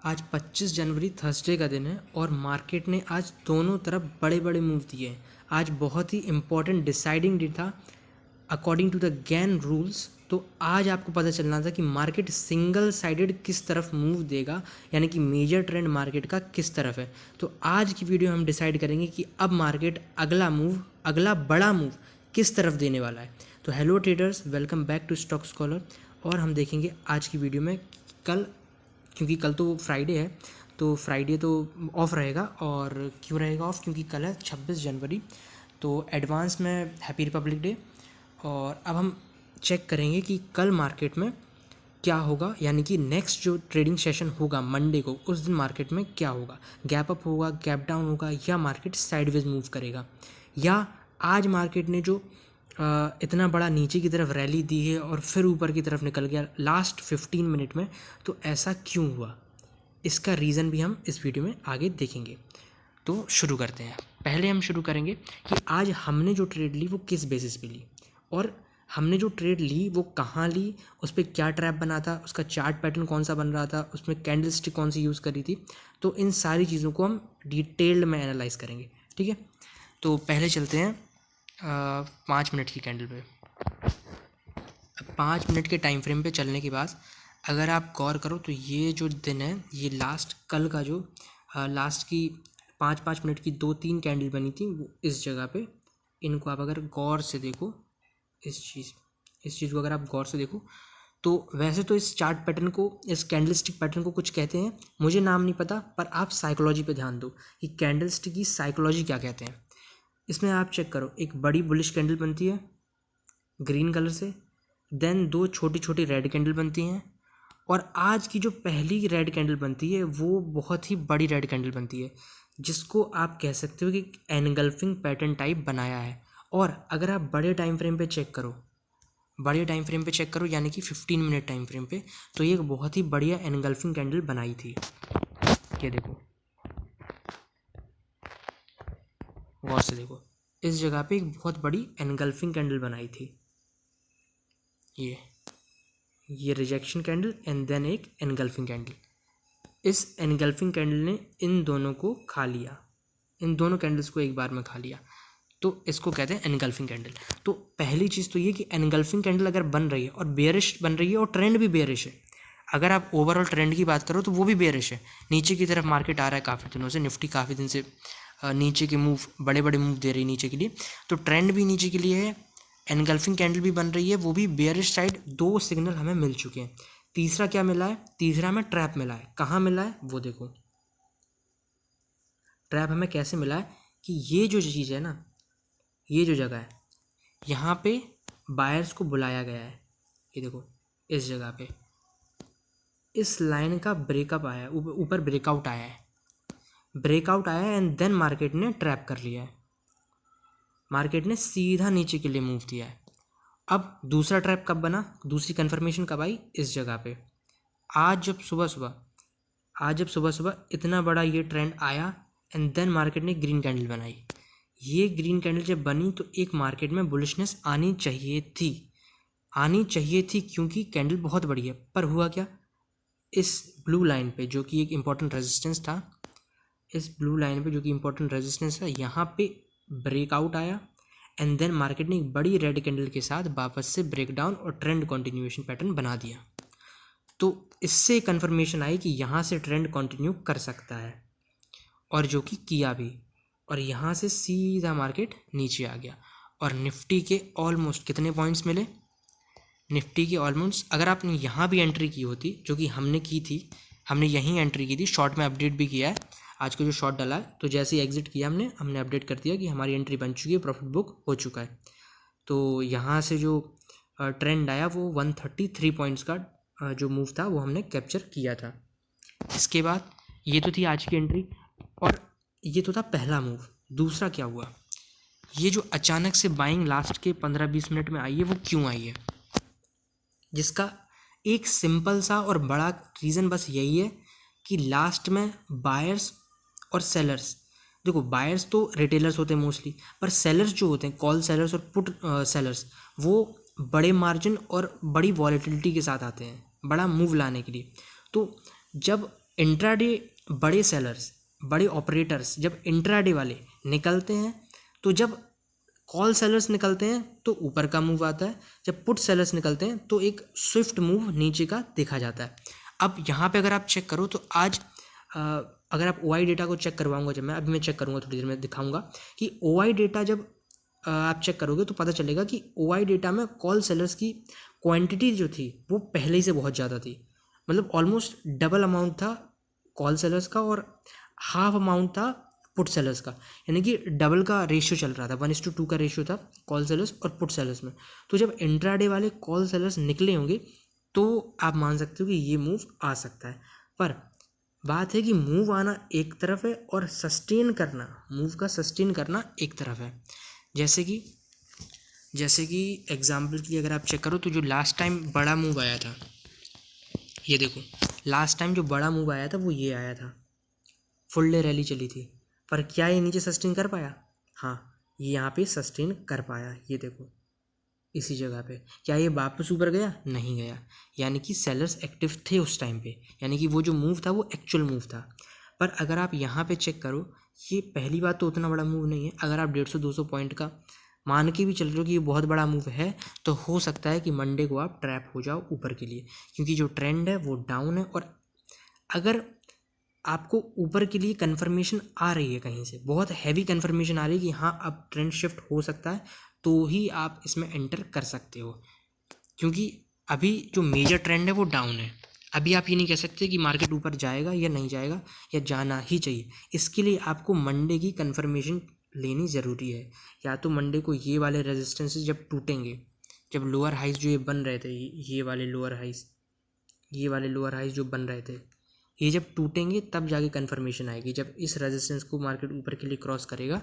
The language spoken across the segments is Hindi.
आज 25 जनवरी थर्सडे का दिन है और मार्केट ने आज दोनों तरफ बड़े बड़े मूव दिए हैं। आज बहुत ही इम्पॉर्टेंट डिसाइडिंग डे था according to the Gann rules. तो आज आपको पता चलना था कि मार्केट सिंगल साइडेड किस तरफ मूव देगा, यानी कि मेजर ट्रेंड मार्केट का किस तरफ है। तो आज की वीडियो हम डिसाइड करेंगे कि अब मार्केट अगला बड़ा मूव किस तरफ देने वाला है। तो hello traders, welcome back to stock scholar. और हम देखेंगे आज की वीडियो में क्योंकि कल तो फ्राइडे है, तो फ्राइडे तो ऑफ रहेगा। और क्यों रहेगा ऑफ? क्योंकि कल है 26 जनवरी, तो एडवांस में हैप्पी रिपब्लिक डे। और अब हम चेक करेंगे कि कल मार्केट में क्या होगा, यानी कि नेक्स्ट जो ट्रेडिंग सेशन होगा मंडे को, उस दिन मार्केट में क्या होगा। गैप अप होगा, गैप डाउन होगा, या मार्केट साइडवेज मूव करेगा, या आज मार्केट ने जो इतना बड़ा नीचे की तरफ रैली दी है और फिर ऊपर की तरफ निकल गया लास्ट 15 मिनट में, तो ऐसा क्यों हुआ, इसका रीज़न भी हम इस वीडियो में आगे देखेंगे। तो शुरू करते हैं। पहले हम शुरू करेंगे कि आज हमने जो ट्रेड ली वो किस बेसिस पे ली, और हमने जो ट्रेड ली वो कहाँ ली, उस पर क्या ट्रैप बना था, उसका चार्ट पैटर्न कौन सा बन रहा था, उसमें कैंडल स्टिक कौन सी यूज़ करी थी। तो इन सारी चीज़ों को हम डिटेल्ड में एनालाइज करेंगे, ठीक है। तो पहले चलते हैं 5 मिनट की कैंडल पे। अब 5 मिनट के टाइम फ्रेम पे चलने के बाद अगर आप गौर करो तो ये जो दिन है, ये लास्ट कल का जो लास्ट की 5-5 मिनट की 2-3 कैंडल बनी थी, वो इस जगह पे, इनको आप अगर गौर से देखो, इस चीज़ को अगर आप गौर से देखो, तो वैसे तो इस चार्ट पैटर्न को, इस कैंडल स्टिक पैटर्न को कुछ कहते हैं, मुझे नाम नहीं पता, पर आप साइकोलॉजी पे ध्यान दो कि कैंडल स्टिक की साइकोलॉजी क्या कहते हैं। इसमें आप चेक करो, एक बड़ी बुलिश कैंडल बनती है ग्रीन कलर से, देन 2 छोटी छोटी रेड कैंडल बनती हैं, और आज की जो पहली रेड कैंडल बनती है वो बहुत ही बड़ी रेड कैंडल बनती है, जिसको आप कह सकते हो कि एनगल्फिंग पैटर्न टाइप बनाया है। और अगर आप बड़े टाइम फ्रेम पे चेक करो, यानी कि 15 मिनट टाइम फ्रेम पे, तो ये एक बहुत ही बढ़िया एनगल्फिंग कैंडल बनाई थी। ये देखो, गौर से देखो, इस जगह पे एक बहुत बड़ी एनगल्फिंग कैंडल बनाई थी। ये रिजेक्शन कैंडल एंड देन एक एनगल्फिंग कैंडल। इस एनगल्फिंग कैंडल ने इन दोनों को खा लिया, इन दोनों कैंडल्स को एक बार में खा लिया, तो इसको कहते हैं एनगल्फिंग कैंडल। तो पहली चीज़ तो ये कि एनगल्फिंग कैंडल अगर बन रही है और बेयरिश बन रही है और ट्रेंड भी बेयरिश है, अगर आप ओवरऑल ट्रेंड की बात करो तो वो भी बेयरिश है, नीचे की तरफ मार्केट आ रहा है काफ़ी दिनों से, निफ्टी काफ़ी दिन से नीचे के मूव, बड़े बड़े मूव दे रही है नीचे के लिए, तो ट्रेंड भी नीचे के लिए है, एनगल्फिंग कैंडल भी बन रही है, वो भी बेयरिश साइड। 2 सिग्नल हमें मिल चुके हैं। तीसरा क्या मिला है? तीसरा हमें ट्रैप मिला है। कहाँ मिला है वो देखो, ट्रैप हमें कैसे मिला है कि ये जो चीज़ है ना, ये जो जगह है, यहाँ पे बायर्स को बुलाया गया है। ये देखो, इस जगह पे इस लाइन का ब्रेकअप आया है, ऊपर ब्रेकआउट आया है, एंड देन मार्केट ने ट्रैप कर लिया है, मार्केट ने सीधा नीचे के लिए मूव दिया है। अब दूसरा ट्रैप कब बना, दूसरी कंफर्मेशन कब आई? इस जगह पे आज जब सुबह सुबह इतना बड़ा ये ट्रेंड आया, एंड देन मार्केट ने ग्रीन कैंडल बनाई। ये ग्रीन कैंडल जब बनी तो एक मार्केट में बुलिशनेस आनी चाहिए थी, क्योंकि कैंडल बहुत बड़ी है। पर हुआ क्या, इस ब्लू लाइन पे जो कि एक इम्पॉर्टेंट रेजिस्टेंस था, यहाँ पे ब्रेकआउट आया, एंड देन मार्केट ने एक बड़ी रेड कैंडल के साथ वापस से ब्रेकडाउन और ट्रेंड कंटिन्यूएशन पैटर्न बना दिया। तो इससे कंफर्मेशन आई कि यहाँ से ट्रेंड कंटिन्यू कर सकता है, और जो कि किया भी, और यहाँ से सीधा मार्केट नीचे आ गया। और निफ्टी के ऑलमोस्ट कितने पॉइंट्स मिले? निफ्टी के ऑलमोस्ट, अगर आपने यहाँ भी एंट्री की होती, जो कि हमने की थी, हमने यहीं एंट्री की थी, शॉर्ट में अपडेट भी किया है, आज का जो शॉर्ट डाला है, तो जैसे ही एग्जिट किया हमने अपडेट कर दिया कि हमारी एंट्री बन चुकी है, प्रॉफिट बुक हो चुका है। तो यहाँ से जो ट्रेंड आया वो 133 पॉइंट्स का जो मूव था वो हमने कैप्चर किया था। इसके बाद ये तो थी आज की एंट्री, और ये तो था पहला मूव। दूसरा क्या हुआ, ये जो अचानक से बाइंग लास्ट के 15-20 मिनट में आई है, वो क्यों आई है? जिसका एक सिंपल सा और बड़ा रीज़न बस यही है कि लास्ट में बायर्स और सेलर्स, देखो बायर्स तो रिटेलर्स होते हैं मोस्टली, पर सेलर्स जो होते हैं, कॉल सेलर्स और पुट सेलर्स, वो बड़े मार्जिन और बड़ी वॉलेटिलिटी के साथ आते हैं बड़ा मूव लाने के लिए। तो जब इंट्राडे बड़े सेलर्स, बड़े ऑपरेटर्स जब इंट्राडे वाले निकलते हैं, तो जब कॉल सेलर्स निकलते हैं तो ऊपर का मूव आता है, जब पुट सेलर्स निकलते हैं तो एक स्विफ्ट मूव नीचे का देखा जाता है। अब यहाँ पे अगर आप चेक करो तो आज अगर आप OI डेटा को चेक करवाऊंगा, जब मैं अभी मैं चेक करूँगा थोड़ी देर में दिखाऊंगा कि OI डेटा जब आप चेक करोगे तो पता चलेगा कि OI डेटा में कॉल सेलर्स की क्वांटिटी जो थी वो पहले ही से बहुत ज़्यादा थी, मतलब ऑलमोस्ट डबल अमाउंट था कॉल सेलर्स का और हाफ अमाउंट था पुट सेलर्स का, यानी कि डबल का रेशियो चल रहा था, 1:2 का रेशियो था कॉल सेलर्स और पुट सेलर्स में। तो जब इंट्राडे वाले कॉल सेलर्स निकले होंगे तो आप मान सकते हो कि ये मूव आ सकता है। पर बात है कि मूव आना एक तरफ है और सस्टेन करना, मूव का सस्टेन करना एक तरफ है। जैसे कि एग्जाम्पल के लिए अगर आप चेक करो तो जो लास्ट टाइम बड़ा मूव आया था, ये देखो लास्ट टाइम जो बड़ा मूव आया था वो ये आया था, फुल डे रैली चली थी, पर क्या ये नीचे सस्टेन कर पाया? हाँ, ये यहाँ पे सस्टेन कर पाया, ये देखो इसी जगह पे। क्या ये वापस ऊपर गया? नहीं गया, यानी कि सेलर्स एक्टिव थे उस टाइम पे, यानी कि वो जो मूव था वो एक्चुअल मूव था। पर अगर आप यहाँ पे चेक करो, ये पहली बात तो उतना बड़ा मूव नहीं है। अगर आप 150-200 पॉइंट का मान के भी चल रहे हो कि ये बहुत बड़ा मूव है, तो हो सकता है कि मंडे को आप ट्रैप हो जाओ ऊपर के लिए, क्योंकि जो ट्रेंड है वो डाउन है। और अगर आपको ऊपर के लिए कन्फर्मेशन आ रही है कहीं से, बहुत हैवी कन्फर्मेशन आ रही है कि हाँ अब ट्रेंड शिफ्ट हो सकता है, तो ही आप इसमें एंटर कर सकते हो, क्योंकि अभी जो मेजर ट्रेंड है वो डाउन है। अभी आप ये नहीं कह सकते कि मार्केट ऊपर जाएगा या नहीं जाएगा या जाना ही चाहिए। इसके लिए आपको मंडे की कन्फर्मेशन लेनी ज़रूरी है। या तो मंडे को ये वाले रेजिस्टेंसेस जब टूटेंगे, जब लोअर हाइज जो ये बन रहे थे, ये वाले लोअर हाइज जो बन रहे थे, ये जब टूटेंगे तब जाके कन्फर्मेशन आएगी। जब इस रेजिस्टेंस को मार्केट ऊपर के लिए क्रॉस करेगा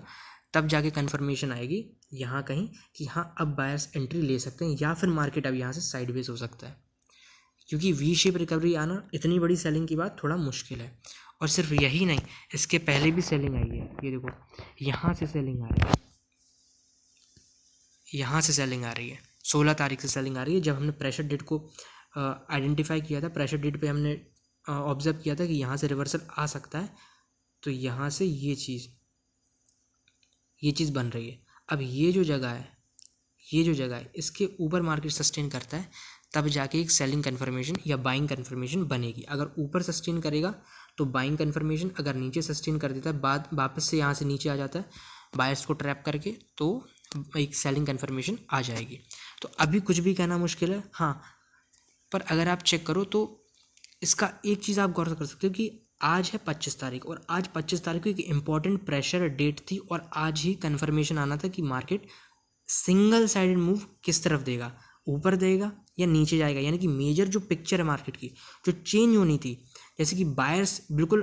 तब जाके कन्फर्मेशन आएगी यहाँ कहीं कि हाँ अब बायर्स एंट्री ले सकते हैं, या फिर मार्केट अब यहाँ से साइडवेज हो सकता है। क्योंकि वी शेप रिकवरी आना इतनी बड़ी सेलिंग की बात थोड़ा मुश्किल है। और सिर्फ यही नहीं, इसके पहले भी सेलिंग आई है। ये देखो यहाँ से सेलिंग आ रही है, यहाँ से सेलिंग आ रही है, 16 तारीख से सेलिंग आ रही है। जब हमने प्रेशर डेट को आइडेंटिफाई किया था, प्रेशर डेट पे हमने ऑब्जर्व किया था कि यहाँ से रिवर्सल आ सकता है, तो यहाँ से ये चीज़ बन रही है। अब ये जो जगह है इसके ऊपर मार्केट सस्टेन करता है, तब जाके एक सेलिंग कन्फर्मेशन या बाइंग कन्फर्मेशन बनेगी। अगर ऊपर सस्टेन करेगा तो बाइंग कन्फर्मेशन, अगर नीचे सस्टेन कर देता है, बाद वापस से यहाँ से नीचे आ जाता है बायर्स को ट्रैप करके, तो एक सेलिंग कन्फर्मेशन आ जाएगी। तो अभी कुछ भी कहना मुश्किल है। हाँ, पर अगर आप चेक करो तो इसका एक चीज़ आप गौर कर सकते हो कि आज है 25 तारीख, और आज 25 तारीख को एक इम्पॉर्टेंट प्रेशर डेट थी, और आज ही कन्फर्मेशन आना था कि मार्केट सिंगल साइडेड मूव किस तरफ देगा, ऊपर देगा या नीचे जाएगा। यानी कि मेजर जो पिक्चर है मार्केट की जो चेंज होनी थी, जैसे कि बायर्स बिल्कुल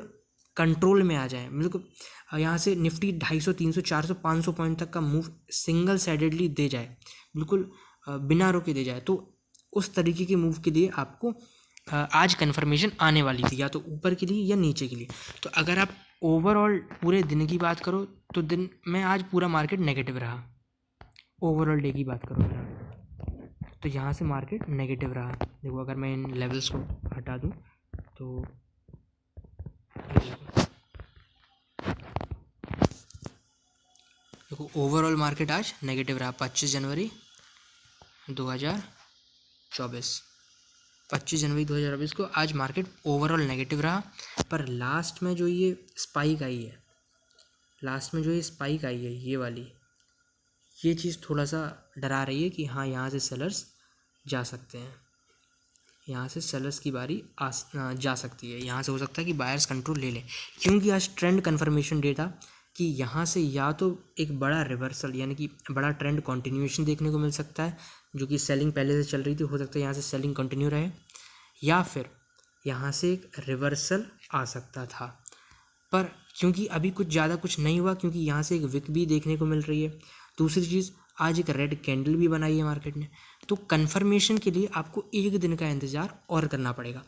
कंट्रोल में आ जाए, बिल्कुल यहाँ से निफ्टी 250, 300, 400, 500 पॉइंट तक का मूव सिंगल साइडेडली दे जाए, बिल्कुल बिना रोके दे जाए, तो उस तरीके के मूव के लिए आपको आज कन्फर्मेशन आने वाली थी, या तो ऊपर के लिए या नीचे के लिए। तो अगर आप ओवरऑल पूरे दिन की बात करो तो दिन में आज पूरा मार्केट नेगेटिव रहा। ओवरऑल डे की बात करो तो यहाँ से मार्केट नेगेटिव रहा। देखो अगर मैं इन लेवल्स को हटा दूँ तो देखो ओवरऑल मार्केट आज नेगेटिव रहा। 25 जनवरी 2024 को आज मार्केट ओवरऑल नेगेटिव रहा। पर लास्ट में जो ये स्पाइक आई है, ये वाली, ये चीज़ थोड़ा सा डरा रही है कि हाँ यहाँ से सेलर्स जा सकते हैं, यहाँ से सेलर्स की बारी जा सकती है, यहाँ से हो सकता है कि बायर्स कंट्रोल ले लें, क्योंकि आज ट्रेंड कन्फर्मेशन डे था कि यहाँ से या तो एक बड़ा रिवर्सल यानी कि बड़ा ट्रेंड कंटिन्यूएशन देखने को मिल सकता है, जो कि सेलिंग पहले से चल रही थी, हो सकता है यहाँ से सेलिंग कंटिन्यू रहे, या फिर यहाँ से एक रिवर्सल आ सकता था। पर क्योंकि अभी कुछ ज़्यादा कुछ नहीं हुआ, क्योंकि यहाँ से एक विक भी देखने को मिल रही है। दूसरी चीज़, आज एक रेड कैंडल भी बनाई है मार्केट ने, तो कन्फर्मेशन के लिए आपको एक दिन का इंतज़ार और करना पड़ेगा।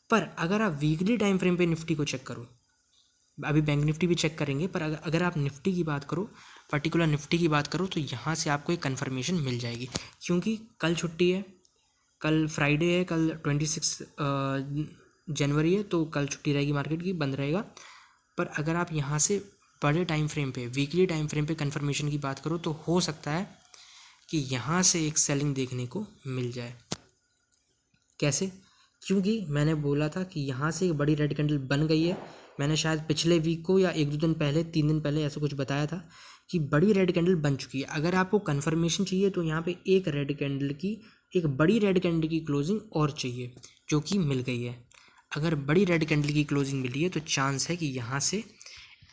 पर अगर आप वीकली टाइम फ्रेम पे निफ्टी को चेक करो, अभी बैंक निफ्टी भी चेक करेंगे, पर अगर आप निफ्टी की बात करो, पर्टिकुलर निफ्टी की बात करो, तो यहाँ से आपको एक कन्फर्मेशन मिल जाएगी, क्योंकि कल छुट्टी है, कल फ्राइडे है, कल 26 जनवरी है तो कल छुट्टी रहेगी, मार्केट की बंद रहेगा। पर अगर आप यहाँ से बड़े टाइम फ्रेम पे, वीकली टाइम फ्रेम पे कन्फर्मेशन की बात करो तो हो सकता है कि यहाँ से एक सेलिंग देखने को मिल जाए। कैसे? क्योंकि मैंने बोला था कि यहाँ से एक बड़ी रेड कैंडल बन गई है। मैंने शायद पिछले वीक को या 1-2 दिन पहले, 3 दिन पहले ऐसा कुछ बताया था कि बड़ी रेड कैंडल बन चुकी है। अगर आपको कन्फर्मेशन चाहिए तो यहाँ पे एक रेड कैंडल की, एक बड़ी रेड कैंडल की क्लोजिंग और चाहिए, जो कि मिल गई है। अगर बड़ी रेड कैंडल की क्लोजिंग मिली है तो चांस है कि यहाँ से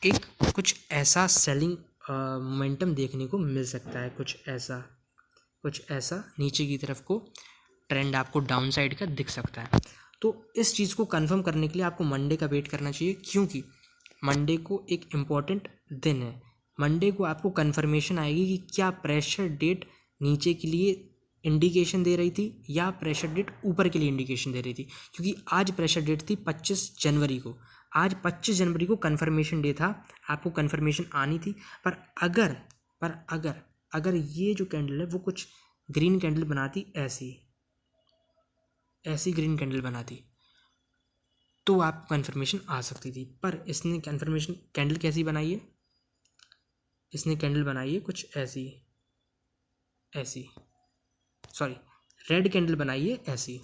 एक कुछ ऐसा सेलिंग मोमेंटम देखने को मिल सकता है, कुछ ऐसा नीचे की तरफ को ट्रेंड आपको डाउन साइड का दिख सकता है। तो इस चीज़ को कंफर्म करने के लिए आपको मंडे का वेट करना चाहिए, क्योंकि मंडे को एक इम्पॉर्टेंट दिन है। मंडे को आपको कंफर्मेशन आएगी कि क्या प्रेशर डेट नीचे के लिए इंडिकेशन दे रही थी या प्रेशर डेट ऊपर के लिए इंडिकेशन दे रही थी। क्योंकि आज प्रेशर डेट थी 25 जनवरी को, आज 25 जनवरी को कंफर्मेशन डे था, आपको कंफर्मेशन आनी थी। अगर ये जो कैंडल है वो कुछ ग्रीन कैंडल बनाती, ऐसी ग्रीन कैंडल बनाती, तो आपको कन्फर्मेशन आ सकती थी। पर इसने कन्फर्मेशन कैंडल कैसी बनाई है? इसने कैंडल बनाई है कुछ ऐसी सॉरी, रेड कैंडल बनाई है, ऐसी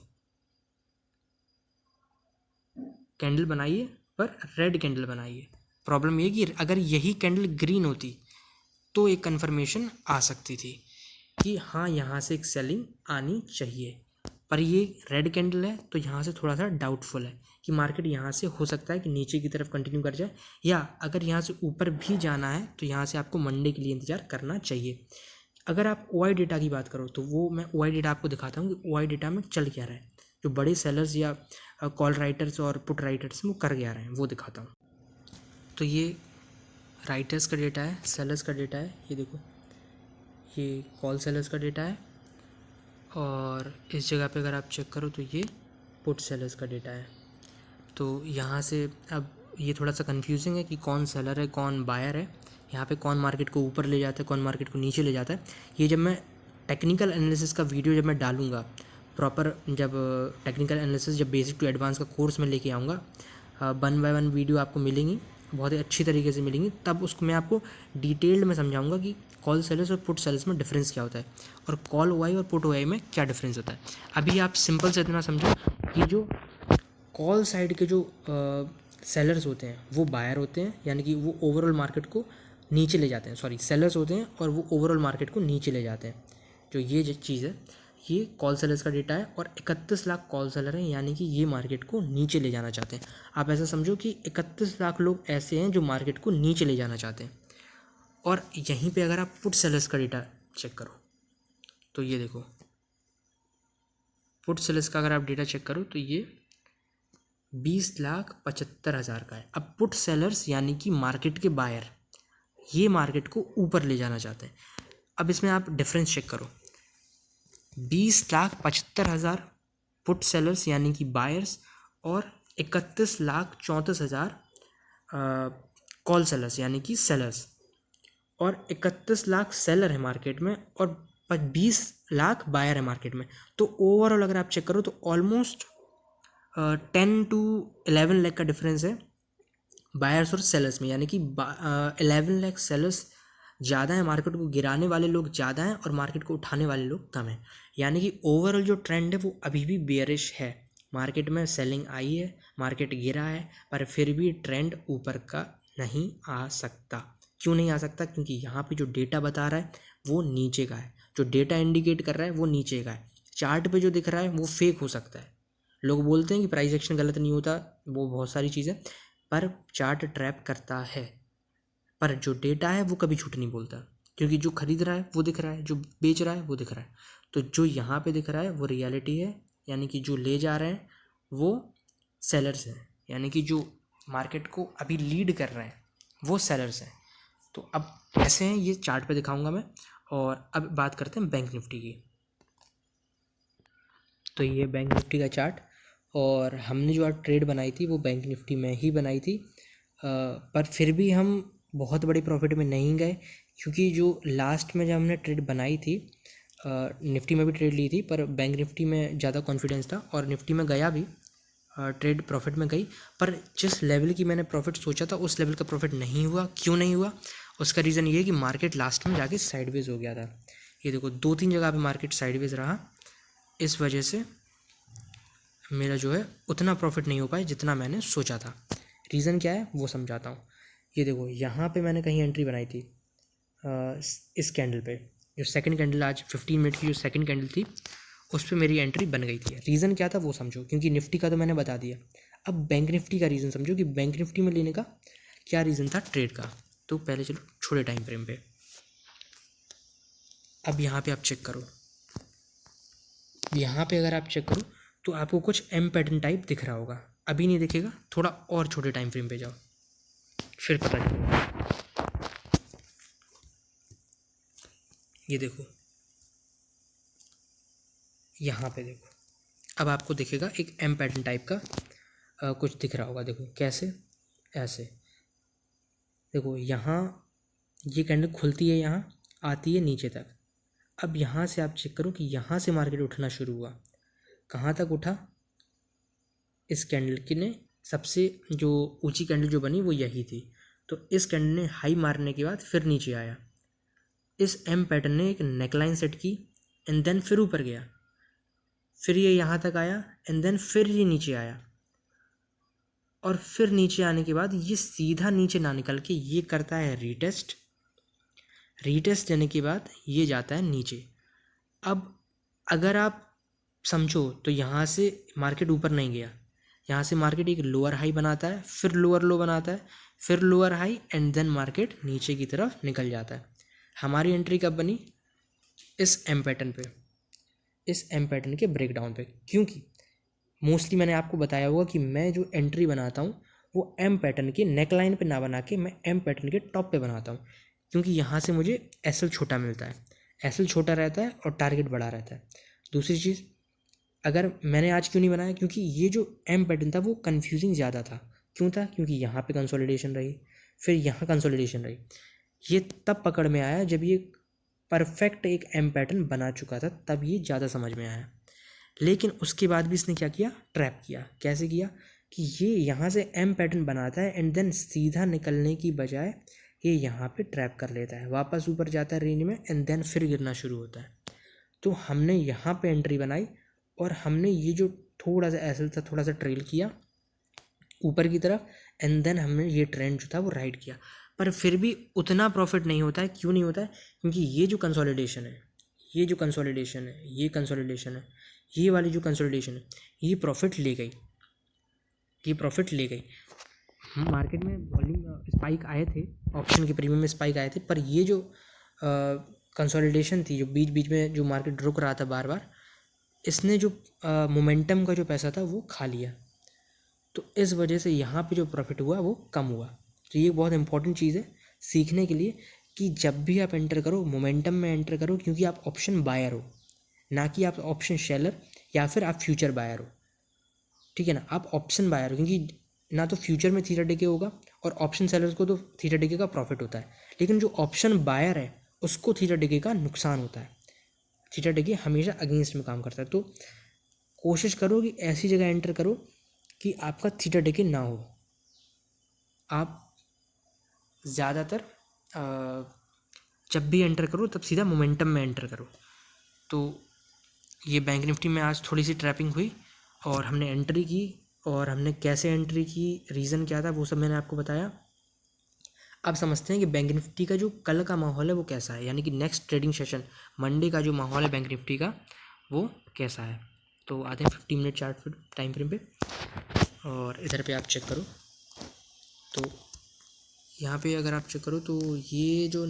कैंडल बनाई है पर रेड कैंडल बनाई है। प्रॉब्लम ये कि अगर यही कैंडल ग्रीन होती तो एक कन्फर्मेशन आ सकती थी कि हाँ यहाँ से एक सेलिंग आनी चाहिए। पर ये रेड कैंडल है तो यहाँ से थोड़ा सा डाउटफुल है कि मार्केट यहाँ से हो सकता है कि नीचे की तरफ कंटिन्यू कर जाए, या अगर यहाँ से ऊपर भी जाना है तो यहाँ से आपको मंडे के लिए इंतज़ार करना चाहिए। अगर आप OI डेटा की बात करो तो वो मैं OI डेटा आपको दिखाता हूँ कि OI डेटा में चल क्या रहा है, जो बड़े सेलर्स या कॉल राइटर्स और पुट राइटर्स वो कर क्या रहे हैं वो दिखाता हूँ। तो ये राइटर्स का डेटा है, सेलर्स का डेटा है, ये देखो, ये कॉल सेलर्स का डेटा है, और इस जगह पे अगर आप चेक करो तो ये पुट सेलर्स का डेटा है। तो यहाँ से अब ये थोड़ा सा कंफ्यूजिंग है कि कौन सेलर है कौन बायर है, यहाँ पे कौन मार्केट को ऊपर ले जाता है कौन मार्केट को नीचे ले जाता है। ये जब मैं टेक्निकल एनालिसिस का वीडियो जब मैं डालूँगा प्रॉपर, जब टेक्निकल एनालिसिस जब बेसिक टू एडवांस का कोर्स में लेके आऊँगा, 1 बाय 1 वीडियो आपको मिलेंगी, बहुत ही अच्छी तरीके से मिलेंगी, तब उसको मैं आपको डिटेल्ड में समझाऊंगा कि कॉल सेलर्स और पुट सेलर्स में डिफरेंस क्या होता है और कॉल OI और पुट OI में क्या डिफरेंस होता है। अभी आप सिंपल से इतना समझो कि जो कॉल साइड के जो सेलर्स होते हैं वो बायर होते हैं, यानी कि वो ओवरऑल मार्केट को नीचे ले जाते हैं, सॉरी सेलर्स होते हैं और वो ओवरऑल मार्केट को नीचे ले जाते हैं। जो ये चीज़ है ये कॉल सेलर्स का डेटा है, और 31 लाख कॉल सेलर हैं, यानी कि ये मार्केट को नीचे ले जाना चाहते हैं। आप ऐसा समझो कि 31 लाख लोग ऐसे हैं जो मार्केट को नीचे ले जाना चाहते हैं। और यहीं पे अगर आप पुट सेलर्स का डेटा चेक करो तो ये देखो, पुट सेलर्स का अगर आप डेटा चेक करो तो ये 20,75,000 का है। अब पुट सेलर्स यानी कि मार्केट के बायर, ये मार्केट को ऊपर ले जाना चाहते हैं। अब इसमें आप डिफरेंस चेक करो, 20,75,000 पुट सेलर्स यानी कि बायर्स और 31,34,000 कॉल सेलर्स यानी कि सेलर्स, और 31 लाख सेलर है मार्केट में और 20 लाख बायर है मार्केट में। तो ओवरऑल अगर आप चेक करो तो ऑलमोस्ट 10 to 11 लाख का डिफरेंस है बायर्स और सेलर्स में, यानी कि 11 लाख सेलर्स ज़्यादा है, मार्केट को गिराने वाले लोग ज़्यादा हैं और मार्केट को उठाने वाले लोग कम हैं। यानी कि ओवरऑल जो ट्रेंड है वो अभी भी बेयरिश है। मार्केट में सेलिंग आई है, मार्केट गिरा है, पर फिर भी ट्रेंड ऊपर का नहीं आ सकता। क्यों नहीं आ सकता? क्योंकि यहाँ पे जो डेटा बता रहा है वो नीचे का है, जो डेटा इंडिकेट कर रहा है वो नीचे का है। चार्ट पे जो दिख रहा है वो फेक हो सकता है। लोग बोलते हैं कि प्राइस एक्शन गलत नहीं होता, वो बहुत सारी चीज़ें, पर चार्ट ट्रैप करता है, पर जो डेटा है वो कभी झूठ नहीं बोलता, क्योंकि जो खरीद रहा है वो दिख रहा है, जो बेच रहा है वो दिख रहा है। तो जो यहाँ पे दिख रहा है वो रियलिटी है, यानी कि जो ले जा रहे हैं वो सेलर्स हैं, यानी कि जो मार्केट को अभी लीड कर रहे हैं वो सेलर्स हैं। तो अब कैसे हैं ये चार्ट पे दिखाऊंगा मैं। और अब बात करते हैं बैंक निफ्टी की। तो ये बैंक निफ्टी का चार्ट, और हमने जो आज ट्रेड बनाई थी वो बैंक निफ्टी में ही बनाई थी, पर फिर भी हम बहुत बड़े प्रॉफिट में नहीं गए, क्योंकि जो लास्ट में जब हमने ट्रेड बनाई थी, निफ्टी में भी ट्रेड ली थी, पर बैंक निफ्टी में ज़्यादा कॉन्फिडेंस था और निफ्टी में गया भी, ट्रेड प्रॉफिट में गई, पर जिस लेवल की मैंने प्रॉफिट सोचा था उस लेवल का प्रॉफिट नहीं हुआ। क्यों नहीं हुआ? उसका रीज़न ये है कि मार्केट लास्ट में जाके साइडवेज हो गया था। ये देखो 2-3 जगह पे मार्केट साइडवेज रहा, इस वजह से मेरा जो है उतना प्रॉफिट नहीं हो पाया जितना मैंने सोचा था। रीज़न क्या है वो समझाता हूँ। ये देखो यहाँ पे मैंने कहीं एंट्री बनाई थी इस कैंडल पे, जो सेकंड कैंडल आज 15 मिनट की जो सेकंड कैंडल थी उस पर मेरी एंट्री बन गई थी। रीज़न क्या था वो समझो, क्योंकि निफ्टी का तो मैंने बता दिया। अब बैंक निफ्टी का रीज़न समझो कि बैंक निफ्टी में लेने का क्या रीज़न था ट्रेड का। तो पहले चलो छोटे टाइम फ्रेम पे। अब यहाँ पे आप चेक करो, यहाँ पे अगर आप चेक करो तो आपको कुछ एम पैटर्न टाइप दिख रहा होगा। अभी नहीं दिखेगा, थोड़ा और छोटे टाइम फ्रेम पे जाओ फिर पता चलेगा। ये देखो यहाँ पे देखो, अब आपको दिखेगा एक एम पैटर्न टाइप का कुछ दिख रहा होगा। देखो कैसे, ऐसे देखो यहाँ ये कैंडल खुलती है, यहाँ आती है नीचे तक। अब यहाँ से आप चेक करो कि यहाँ से मार्केट उठना शुरू हुआ। कहाँ तक उठा? इस कैंडल की ने सबसे जो ऊंची कैंडल जो बनी वो यही थी। तो इस कैंडल ने हाई मारने के बाद फिर नीचे आया। इस एम पैटर्न ने एक नेकलाइन सेट की एंड देन फिर ऊपर गया, फिर ये यहाँ तक आया एंड देन फिर ये नीचे आया, और फिर नीचे आने के बाद ये सीधा नीचे ना निकल के ये करता है रीटेस्ट। रीटेस्ट देने के बाद ये जाता है नीचे। अब अगर आप समझो तो यहाँ से मार्केट ऊपर नहीं गया, यहाँ से मार्केट एक लोअर हाई बनाता है, फिर लोअर लो बनाता है, फिर lower high and then market नीचे की तरफ निकल जाता है। हमारी एंट्री कब बनी? इस एम पैटर्न पे, इस एम पैटर्न के ब्रेकडाउन पे। क्योंकि मोस्टली मैंने आपको बताया होगा कि मैं जो एंट्री बनाता हूँ वो एम पैटर्न के नेकलाइन पे ना बना के मैं एम पैटर्न के टॉप पे बनाता हूँ, क्योंकि यहाँ से मुझे एसएल छोटा मिलता है। एसएल छोटा रहता है और टारगेट बड़ा रहता है। दूसरी चीज़, अगर मैंने आज क्यों नहीं बनाया, क्योंकि ये जो एम पैटर्न था वो कन्फ्यूजिंग ज़्यादा था। क्यों था? क्योंकि यहाँ पे कंसोलिडेशन रही, फिर यहाँ कंसोलिडेशन रही। ये तब पकड़ में आया जब ये परफेक्ट एक एम पैटर्न बना चुका था, तब ये ज़्यादा समझ में आया। लेकिन उसके बाद भी इसने क्या किया? ट्रैप किया। कैसे किया? कि ये यहाँ से एम पैटर्न बनाता है एंड देन सीधा निकलने की बजाय ये यहाँ पे ट्रैप कर लेता है, वापस ऊपर जाता है रेंज में एंड देन फिर गिरना शुरू होता है। तो हमने यहाँ पे एंट्री बनाई और हमने ये जो थोड़ा सा एसएल था थोड़ा सा ट्रेल किया ऊपर की तरफ एंड देन हमने ये ट्रेंड जो था वो राइट किया। पर फिर भी उतना प्रॉफिट नहीं होता है। क्यों नहीं होता है? क्योंकि ये जो कंसोलिडेशन है, ये जो कंसोलिडेशन है, ये कंसोलिडेशन है, ये वाली जो कंसोलिडेशन है, ये प्रॉफिट ले गई, ये प्रॉफिट ले गई। मार्केट में वॉल्यूम स्पाइक आए थे, ऑप्शन के प्रीमियम में स्पाइक आए थे, पर ये जो कंसोलिडेशन थी, जो बीच बीच में जो मार्केट रुक रहा था बार बार, इसने जो मोमेंटम का जो पैसा था वो खा लिया। तो इस वजह से यहाँ पे जो प्रॉफिट हुआ वो कम हुआ। तो ये बहुत इंपॉर्टेंट चीज़ है सीखने के लिए कि जब भी आप एंटर करो मोमेंटम में एंटर करो, क्योंकि आप ऑप्शन बायर हो, ना कि आप ऑप्शन सेलर या फिर आप फ्यूचर बायर हो। ठीक है ना? आप ऑप्शन बायर हो, क्योंकि ना तो फ्यूचर में थीटा डिके होगा और ऑप्शन सेलर्स को तो थीटा डिके का प्रॉफिट होता है, लेकिन जो ऑप्शन बायर है उसको थीटा डिके का नुकसान होता है। थीटा डिके हमेशा अगेंस्ट में काम करता है। तो कोशिश करो कि ऐसी जगह एंटर करो कि आपका थीटा डिके ना हो। आप ज़्यादातर जब भी एंटर करो तब सीधा मोमेंटम में एंटर करो। तो ये बैंक निफ्टी में आज थोड़ी सी ट्रैपिंग हुई और हमने एंट्री की, और हमने कैसे एंट्री की, रीज़न क्या था, वो सब मैंने आपको बताया। अब समझते हैं कि बैंक निफ्टी का जो कल का माहौल है वो कैसा है, यानी कि नेक्स्ट ट्रेडिंग सेशन मंडे का जो माहौल है बैंक निफ्टी का वो कैसा है। तो आते हैं 15 मिनट चार्ट टाइम फ्रेम पे, और इधर पे आप चेक करो। तो यहाँ पे अगर आप चेक करो तो ये जो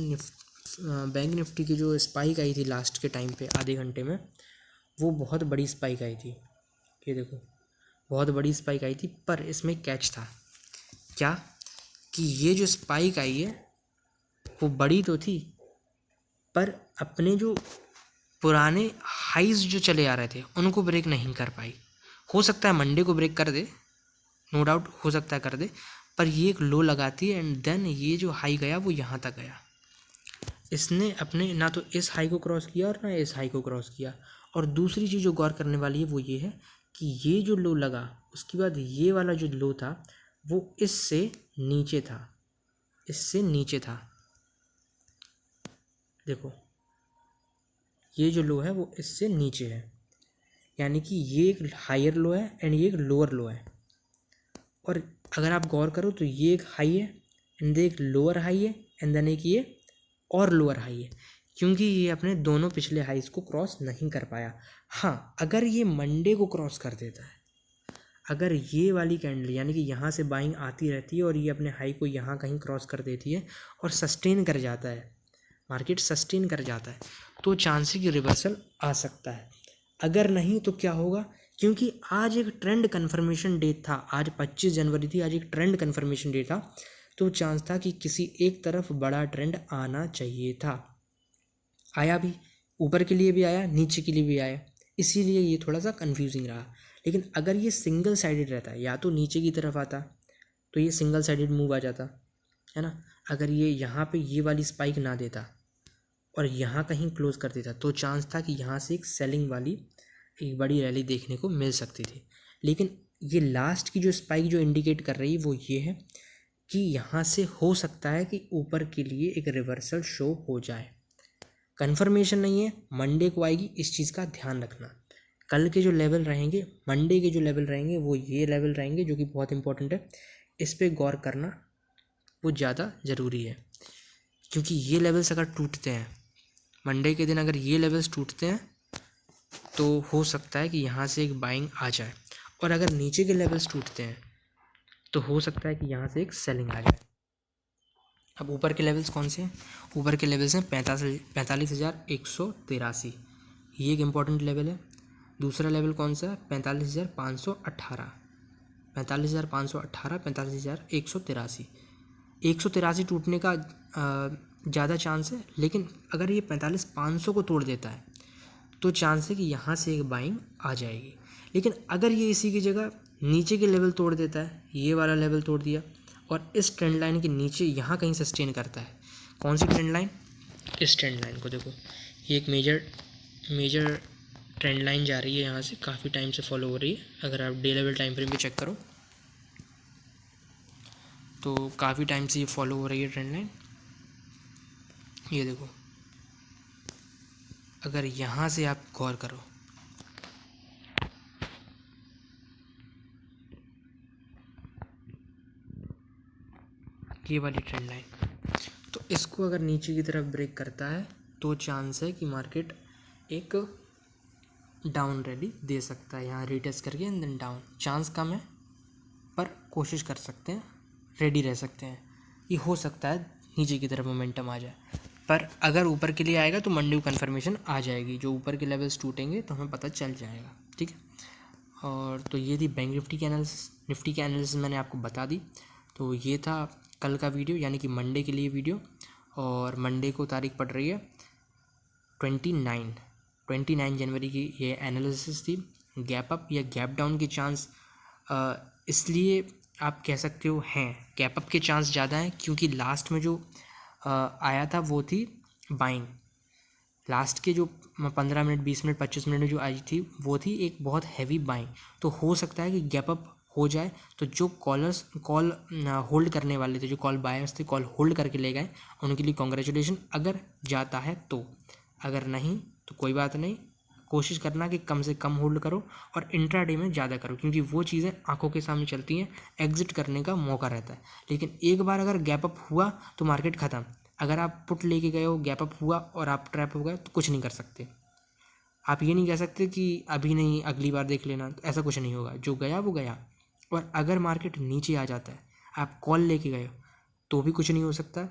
बैंक निफ्टी की जो स्पाइक आई थी लास्ट के टाइम पे आधे घंटे में, वो बहुत बड़ी स्पाइक आई थी। ये देखो बहुत बड़ी स्पाइक आई थी, पर इसमें कैच था क्या कि ये जो स्पाइक आई है वो बड़ी तो थी, पर अपने जो पुराने हाइज जो चले आ रहे थे उनको ब्रेक नहीं कर पाई। हो सकता है मंडे को ब्रेक कर दे, नो डाउट हो सकता है कर दे, पर ये एक लो लगाती है एंड देन ये जो हाई गया वो यहाँ तक गया। इसने अपने ना तो इस हाई को क्रॉस किया और ना इस हाई को क्रॉस किया। और दूसरी चीज़ जो गौर करने वाली है वो ये है कि ये जो लो लगा उसके बाद ये वाला जो लो था वो इससे नीचे था, इससे नीचे था। देखो ये जो लो है वो इससे नीचे है, यानी कि ये एक हायर लो है एंड ये एक लोअर लो है। और अगर आप गौर करो तो ये एक हाई है एंड एक लोअर हाई है एंड देन एक ये और लोअर हाई है, क्योंकि ये अपने दोनों पिछले हाइज को क्रॉस नहीं कर पाया। हाँ, अगर ये मंडे को क्रॉस कर देता है, अगर ये वाली कैंडल यानी कि यहाँ से बाइंग आती रहती है और ये अपने हाई को यहाँ कहीं क्रॉस कर देती है और सस्टेन कर जाता है, मार्केट सस्टेन कर जाता है, तो चांस है कि रिवर्सल आ सकता है। अगर नहीं तो क्या होगा, क्योंकि आज एक ट्रेंड कन्फर्मेशन डे था, आज 25 जनवरी थी, आज एक ट्रेंड कन्फर्मेशन डे था, तो चांस था कि किसी एक तरफ बड़ा ट्रेंड आना चाहिए था। आया भी, ऊपर के लिए भी आया, नीचे के लिए भी आया, इसीलिए ये थोड़ा सा कंफ्यूजिंग रहा। लेकिन अगर ये सिंगल साइडेड रहता, या तो नीचे की तरफ आता तो ये सिंगल साइडेड मूव आ जाता, है ना। अगर ये यहाँ पे ये वाली स्पाइक ना देता और यहाँ कहीं क्लोज कर देता तो चांस था कि यहाँ से एक सेलिंग वाली एक बड़ी रैली देखने को मिल सकती थी। लेकिन ये लास्ट की जो स्पाइक जो इंडिकेट कर रही है वो ये है कि यहाँ से हो सकता है कि ऊपर के लिए एक रिवर्सल शो हो जाए। कंफर्मेशन नहीं है, मंडे को आएगी, इस चीज़ का ध्यान रखना। कल के जो लेवल रहेंगे, मंडे के जो लेवल रहेंगे वो ये लेवल रहेंगे जो कि बहुत इंपॉर्टेंट है, इस पर गौर करना वो ज़्यादा ज़रूरी है। क्योंकि ये लेवल्स अगर टूटते हैं मंडे के दिन, अगर ये लेवल्स टूटते हैं तो हो सकता है कि यहाँ से एक बाइंग आ जाए, और अगर नीचे के लेवल्स टूटते हैं तो हो सकता है कि यहाँ से एक सेलिंग आ जाए। अब ऊपर के लेवल्स कौन से हैं? ऊपर के लेवल्स हैं 45,183, ये एक इम्पॉर्टेंट लेवल है। दूसरा लेवल कौन सा है? 45,518, 45,518, 45,183, 183 टूटने का ज़्यादा चांस है। लेकिन अगर ये 45,500 को तोड़ देता है तो चांस है कि यहाँ से एक बाइंग आ जाएगी। लेकिन अगर ये इसी की जगह नीचे के लेवल तोड़ देता है, ये वाला लेवल तोड़ दिया और इस ट्रेंड लाइन के नीचे यहाँ कहीं सस्टेन करता है, कौन सी ट्रेंड लाइन? इस ट्रेंड लाइन को देखो, ये एक मेजर ट्रेंड लाइन जा रही है, यहाँ से काफ़ी टाइम से फॉलो हो रही है। अगर आप डे लेवल टाइम फ्रेम भी चेक करो तो काफ़ी टाइम से ये फॉलो हो रही है ट्रेंड लाइन। ये देखो, अगर यहाँ से आप गौर करो, ये वाली ट्रेंड लाइन, तो इसको अगर नीचे की तरफ ब्रेक करता है तो चांस है कि मार्केट एक डाउन रैली दे सकता है, यहाँ रीटेस्ट करके एंड देन डाउन। चांस कम है पर कोशिश कर सकते हैं, रेडी रह सकते हैं, ये हो सकता है नीचे की तरफ मोमेंटम आ जाए। पर अगर ऊपर के लिए आएगा तो मंडे को कन्फर्मेशन आ जाएगी, जो ऊपर के लेवल्स टूटेंगे तो हमें पता चल जाएगा, ठीक है। और तो ये थी बैंक निफ्टी की एनालिसिस मैंने आपको बता दी। तो ये था कल का वीडियो, यानी कि मंडे के लिए वीडियो। और मंडे को तारीख पड़ रही है 29 जनवरी की ये एनालिसिस थी। गैप अप या गैप डाउन के चांस इसलिए आप कह सकते हो हैं, गैप अप के चांस ज़्यादा हैं क्योंकि लास्ट में जो आया था वो थी बाइंग। लास्ट के जो 15 मिनट 20 मिनट 25 मिनट में जो आई थी वो थी एक बहुत हैवी बाइंग। तो हो सकता है कि गैप अप हो जाए, तो जो कॉलर्स कॉल होल्ड करने वाले थे, जो कॉल बायर्स थे, कॉल होल्ड करके ले गए, उनके लिए कॉन्ग्रेचुलेशन अगर जाता है तो। अगर नहीं तो कोई बात नहीं, कोशिश करना कि कम से कम होल्ड करो और इंट्राडे में ज़्यादा करो, क्योंकि वो चीज़ें आंखों के सामने चलती हैं, एग्जिट करने का मौका रहता है। लेकिन एक बार अगर गैप अप हुआ तो मार्केट ख़त्म। अगर आप पुट लेके गए हो, गैप अप हुआ और आप ट्रैप हो गए तो कुछ नहीं कर सकते। आप ये नहीं कह सकते कि अभी नहीं अगली बार देख लेना, तो ऐसा कुछ नहीं होगा, जो गया वो गया। और अगर मार्केट नीचे आ जाता है, आप कॉल लेके गए हो तो भी कुछ नहीं हो सकता,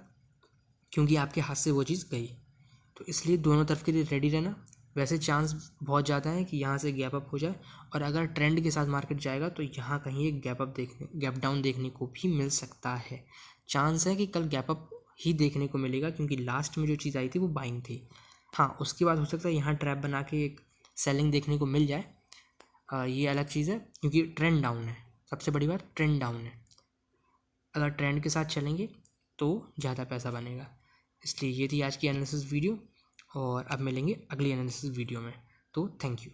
क्योंकि आपके हाथ से वो चीज़ गई। तो इसलिए दोनों तरफ के लिए रेडी रहना। वैसे चांस बहुत ज़्यादा है कि यहाँ से गैप अप हो जाए, और अगर ट्रेंड के साथ मार्केट जाएगा तो यहाँ कहीं एक गैप डाउन देखने को भी मिल सकता है। चांस है कि कल गैप अप ही देखने को मिलेगा, क्योंकि लास्ट में जो चीज़ आई थी वो बाइंग थी। हाँ, उसके बाद हो सकता है यहाँ ट्रैप बना के एक सेलिंग देखने को मिल जाए, ये अलग चीज़ है, क्योंकि ट्रेंड डाउन है। सबसे बड़ी बात ट्रेंड डाउन है, अगर ट्रेंड के साथ चलेंगे तो ज़्यादा पैसा बनेगा। इसलिए ये थी आज की एनालिसिस वीडियो, और अब मिलेंगे अगली एनालिसिस वीडियो में। तो थैंक यू।